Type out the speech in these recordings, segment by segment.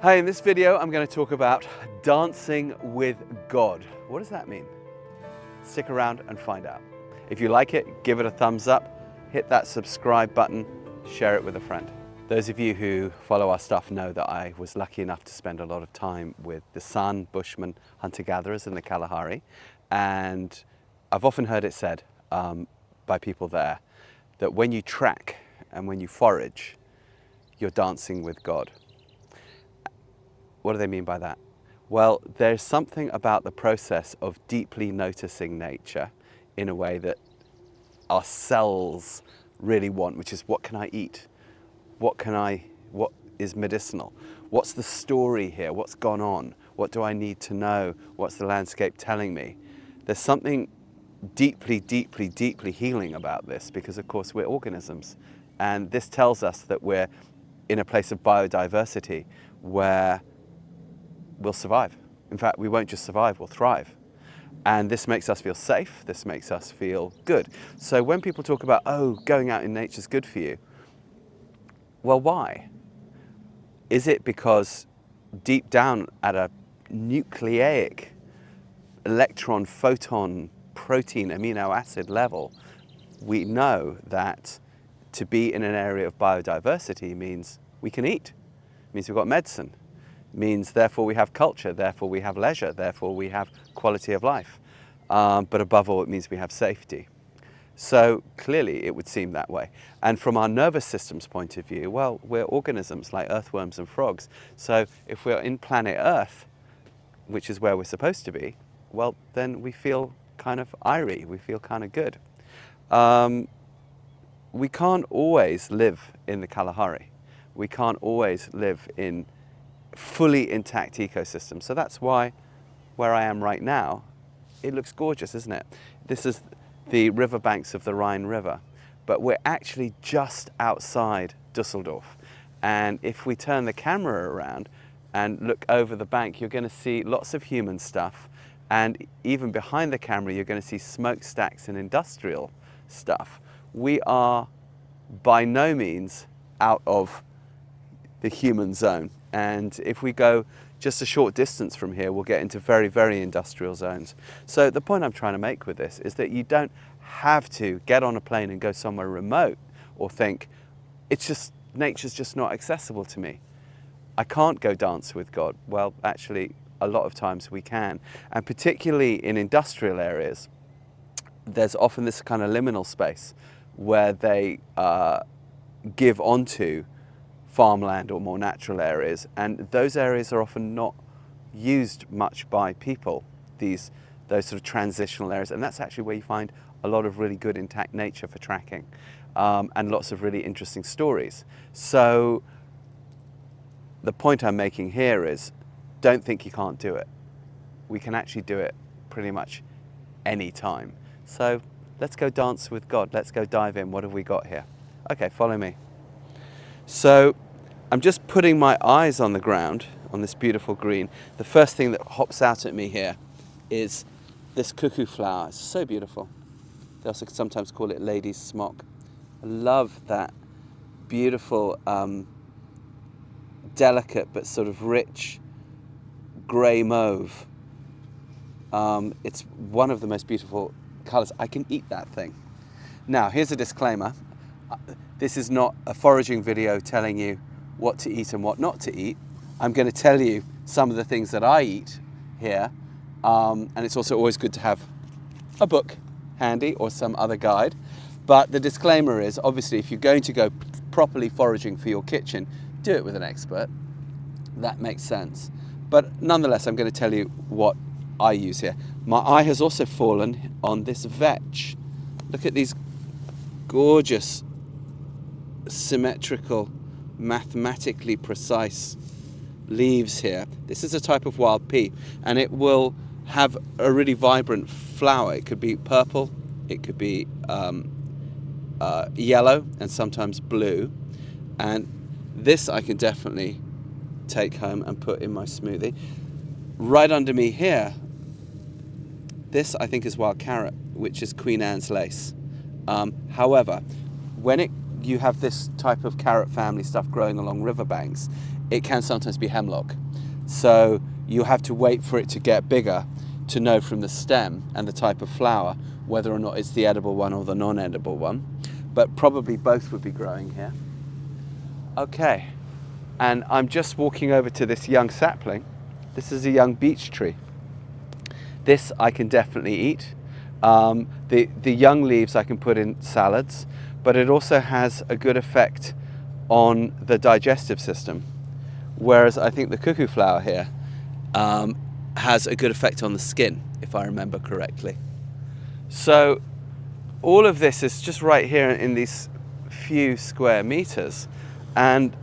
Hi, in this video I'm going to talk about dancing with God. What does that mean? Stick around and find out. If you like it, give it a thumbs up, hit that subscribe button, share it with a friend. Those of you who follow our stuff know that I was lucky enough to spend a lot of time with the San Bushmen hunter-gatherers in the Kalahari, and I've often heard it said by people there that when you track and when you forage, you're dancing with God. What do they mean by that? Well, there's something about the process of deeply noticing nature in a way that our cells really want, which is, what can I eat? What is medicinal? What's the story here? What's gone on? What do I need to know? What's the landscape telling me? There's something deeply, deeply, deeply healing about this because, of course, we're organisms. And this tells us that we're in a place of biodiversity where we'll survive. In fact, we won't just survive, we'll thrive. And this makes us feel safe, this makes us feel good. So when people talk about, oh, going out in nature is good for you, well, why? Is it because deep down at a nucleic electron, photon, protein, amino acid level, we know that to be in an area of biodiversity means we can eat, means we've got medicine, means therefore we have culture, therefore we have leisure, therefore we have quality of life. But above all, it means we have safety. So clearly it would seem that way. And from our nervous system's point of view, well, we're organisms like earthworms and frogs. So if we're in planet Earth, which is where we're supposed to be, well, then we feel kind of irie, we feel kind of good. We can't always live in the Kalahari. We can't always live in fully intact ecosystem. So that's why where I am right now, it looks gorgeous, isn't it? This is the riverbanks of the Rhine River, but we're actually just outside Düsseldorf. And if we turn the camera around and look over the bank, you're going to see lots of human stuff. And even behind the camera, you're going to see smokestacks and industrial stuff. We are by no means out of the human zone. And if we go just a short distance from here, we'll get into very, very industrial zones. So the point I'm trying to make with this is that you don't have to get on a plane and go somewhere remote or think, it's just, nature's just not accessible to me. I can't go dance with God. Well, actually, a lot of times we can. And particularly in industrial areas, there's often this kind of liminal space where they give onto farmland or more natural areas, and those areas are often not used much by people, those sort of transitional areas, and that's actually where you find a lot of really good intact nature for tracking, and lots of really interesting stories. So the point I'm making here is, don't think you can't do it. We can actually do it pretty much any time. So let's go dance with God. Let's go dive in. What have we got here? Okay, follow me. So I'm just putting my eyes on the ground, on this beautiful green. The first thing that hops out at me here is this cuckoo flower. It's so beautiful. They also sometimes call it lady's smock. I love that beautiful, delicate but sort of rich grey mauve. It's one of the most beautiful colours. I can eat that thing. Now, here's a disclaimer. This is not a foraging video telling you what to eat and what not to eat. I'm going to tell you some of the things that I eat here, and it's also always good to have a book handy or some other guide. But the disclaimer is, obviously, if you're going to go properly foraging for your kitchen, do it with an expert. That makes sense. But nonetheless, I'm going to tell you what I use here. My eye has also fallen on this vetch. Look at these gorgeous, symmetrical, mathematically precise leaves here. This is a type of wild pea, and it will have a really vibrant flower. It could be purple, it could be yellow, and sometimes blue. And this I can definitely take home and put in my smoothie. Right under me here, this I think is wild carrot, which is Queen Anne's lace. However, when you have this type of carrot family stuff growing along riverbanks, it can sometimes be hemlock. So you have to wait for it to get bigger to know from the stem and the type of flower whether or not it's the edible one or the non-edible one. But probably both would be growing here. Okay, and I'm just walking over to this young sapling. This is a young beech tree. This I can definitely eat. The young leaves I can put in salads, but it also has a good effect on the digestive system. Whereas I think the cuckoo flower here has a good effect on the skin, if I remember correctly. So all of this is just right here in these few square meters, and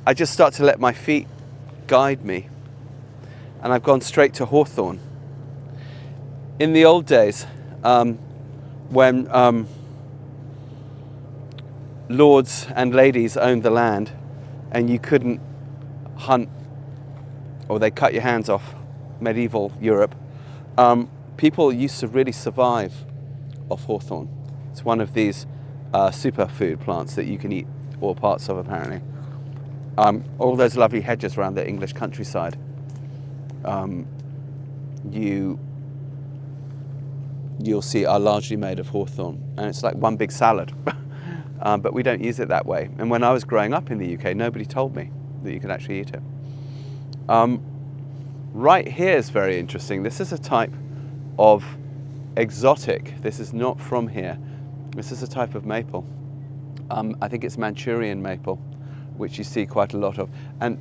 I just start to let my feet guide me, and I've gone straight to Hawthorn. In the old days, when lords and ladies owned the land and you couldn't hunt, or they cut your hands off, medieval Europe, people used to really survive off hawthorn. It's one of these superfood plants that you can eat all parts of, apparently. All those lovely hedges around the English countryside, you'll see are largely made of hawthorn, and it's like one big salad. But we don't use it that way. And when I was growing up in the UK, nobody told me that you could actually eat it. Right here is very interesting. This is a type of exotic. This is not from here. This is a type of maple. I think it's Manchurian maple, which you see quite a lot of. And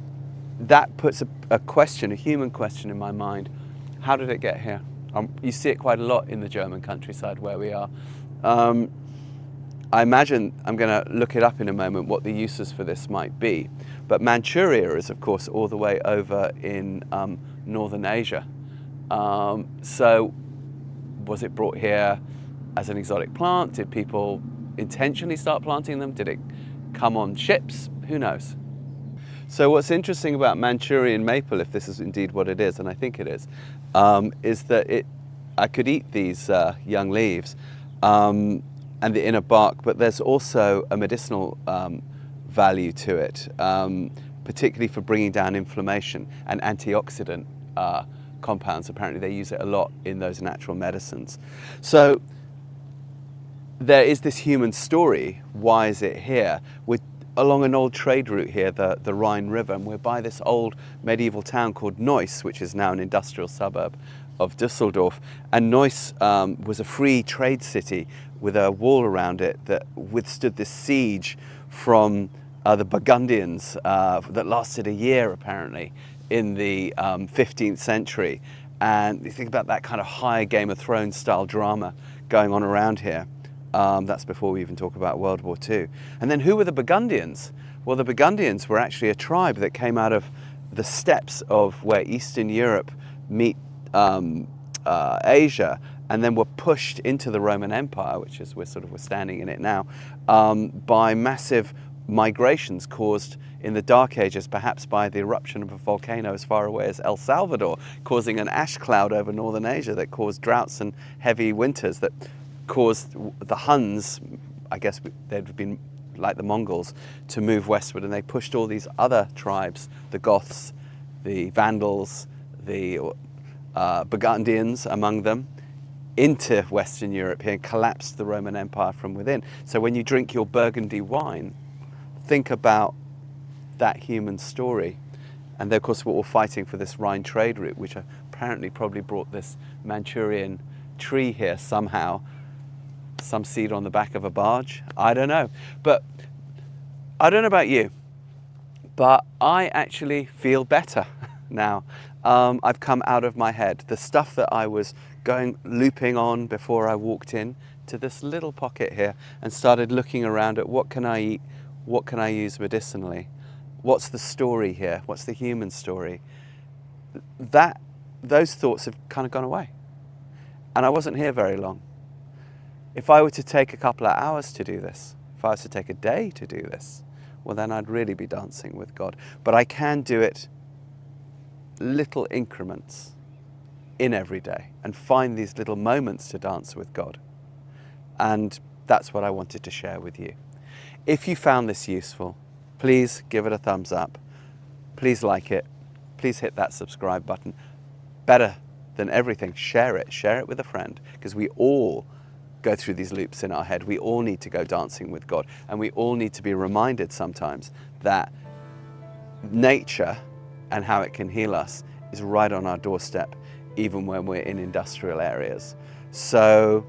that puts a question, a human question in my mind. How did it get here? You see it quite a lot in the German countryside where we are. I imagine, I'm going to look it up in a moment, what the uses for this might be. But Manchuria is, of course, all the way over in northern Asia. So was it brought here as an exotic plant? Did people intentionally start planting them? Did it come on ships? Who knows? So what's interesting about Manchurian maple, if this is indeed what it is, and I think it is that I could eat these young leaves and the inner bark, but there's also a medicinal value to it, particularly for bringing down inflammation and antioxidant compounds. Apparently they use it a lot in those natural medicines. So there is this human story. Why is it here? We're along an old trade route here, the Rhine River, and we're by this old medieval town called Neuss, which is now an industrial suburb of Düsseldorf. And Neuss was a free trade city with a wall around it that withstood this siege from the Burgundians that lasted a year, apparently, in the 15th century. And you think about that kind of high Game of Thrones style drama going on around here. That's before we even talk about World War II. And then who were the Burgundians? Well, the Burgundians were actually a tribe that came out of the steppes of where Eastern Europe meet Asia, and then were pushed into the Roman Empire, which is we're standing in it now, by massive migrations caused in the Dark Ages, perhaps by the eruption of a volcano as far away as El Salvador, causing an ash cloud over northern Asia that caused droughts and heavy winters that caused the Huns, I guess they'd have been like the Mongols, to move westward, and they pushed all these other tribes, the Goths, the Vandals, the Burgundians among them, into Western Europe here and collapsed the Roman Empire from within. So when you drink your Burgundy wine, think about that human story. And then, of course, we're all fighting for this Rhine trade route, which apparently probably brought this Manchurian tree here somehow. Some seed on the back of a barge, I don't know. But I don't know about you, but I actually feel better now. I've come out of my head. The stuff that I was looping on before I walked in to this little pocket here and started looking around at what can I eat, what can I use medicinally, what's the story here, what's the human story. Those thoughts have kind of gone away. And I wasn't here very long. If I were to take a couple of hours to do this, if I was to take a day to do this, well, then I'd really be dancing with God. But I can do it little increments in every day and find these little moments to dance with God. And that's what I wanted to share with you. If you found this useful, please give it a thumbs up. please like it. Please hit that subscribe button. Better than everything, share it with a friend, because we all go through these loops in our head. We all need to go dancing with God, and we all need to be reminded sometimes that nature and how it can heal us is right on our doorstep, even when we're in industrial areas. So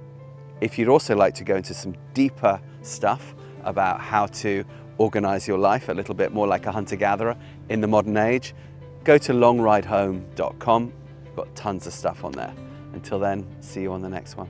if you'd also like to go into some deeper stuff about how to organize your life a little bit more like a hunter-gatherer in the modern age, go to longridehome.com. Got tons of stuff on there. Until then, see you on the next one.